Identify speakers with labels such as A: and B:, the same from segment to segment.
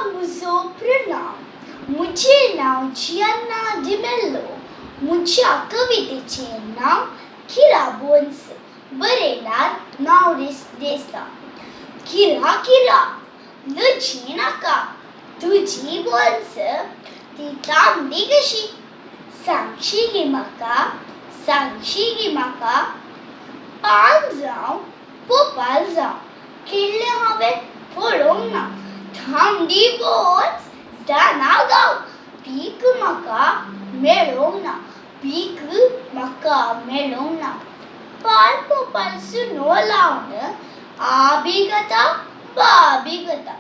A: मुझो प्रणाम. मुझे नाव जियांना डिमेल्लो. मुझ्या कवितेचे नाव किरा बोन्स. बरेणार नॉरिस देसा. किरा किरा लजी नाका तुझी बोन्स ती तांबडी कशी. सांगशी गी म्हाका, सांगशी गी म्हाका. पान जावं पोपाल जावं केल्ले हांवें पळोवंक ना. तांबडी बोन्स दाना गाव पीक म्हाका मेळोवंक ना. पीक म्हाका मेळोवंक ना. पान पोपाल सुनो लावन आबी गता बाबी गता.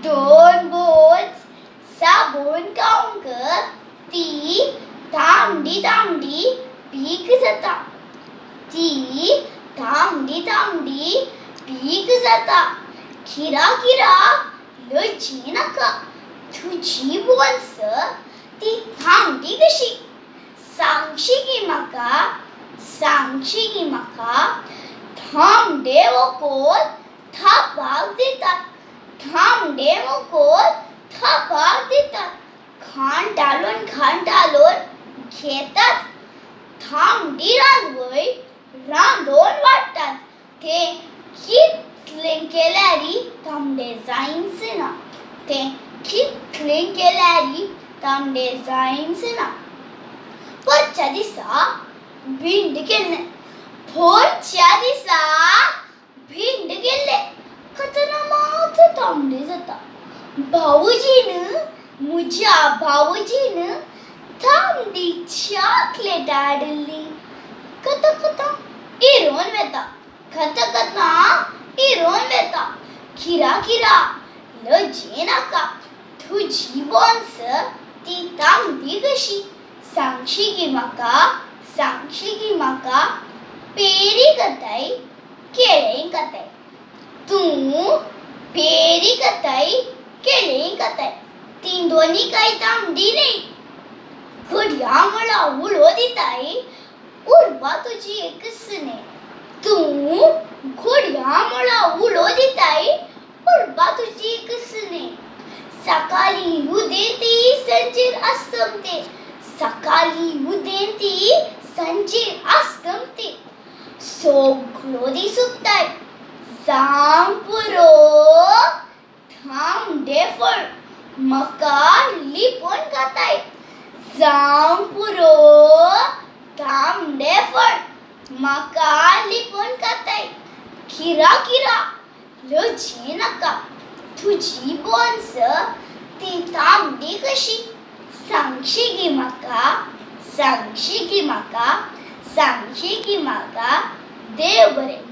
A: दोन बोन्स साबून खावंक ती तांबडी तांबडी पीक जाता. ती तांबडी तांबडी पीक जाता. किरा किरा लजी नाका तुझी बोन्स ती तांबडी कशी. सांगशी गी म्हाका, सांगशी गी म्हाका. तांबडे वकोल थापाक दितात. तांबडे वकोल थापाक दितात. खाण घालून घेतात. तांबडी रांदवय रांदोन वाडटात. ते कितलें केल्यारी तांबडे जायच ना. ते कितलें केल्यारी तांबडे जायच ना. परच्या दिसा भिंड केल्लें. पोरच्या दिसा भिंड केल्लें. खातना मात तांबडे जाता. भाऊजीन मुझ्या भाऊजीन तांबडी चॉकलेट हाडली. खाता खाता इरोन वेता. खाता खाता इरोन वेता. किरा किरा लजी नाका तुझी बोन्स ती तांबडी कशी. सांगशी गी म्हाका, सांगशी गी म्हाका. पेरी कताय केळें कताय. तूं पेरी कताय केळें कताय. ती दोन्ही काही तांबडी न्ही. घडया मला उडो दिताय उडबा तुजी एकच न्ही. तूं घडया मला उडो दिताय उडबा तुजी एकच न्ही. सकाळी उदेती संजेर अस्तमते. सकाळी उदेती संजेर अस्तमते. सगळो दीस सुकताय. जावं पुरो तांबडे फळ म्हाका लिपोन खाताय. जावं पुरो तांबडे फळ म्हाका लिपोन खाताय. किरा किरा लजी नाका तुझी बोन्स ती तांबडी कशी. सांगशी गी म्हाका, सांगशी गी म्हाका. सांगशी गी म्हाका. देव बरें.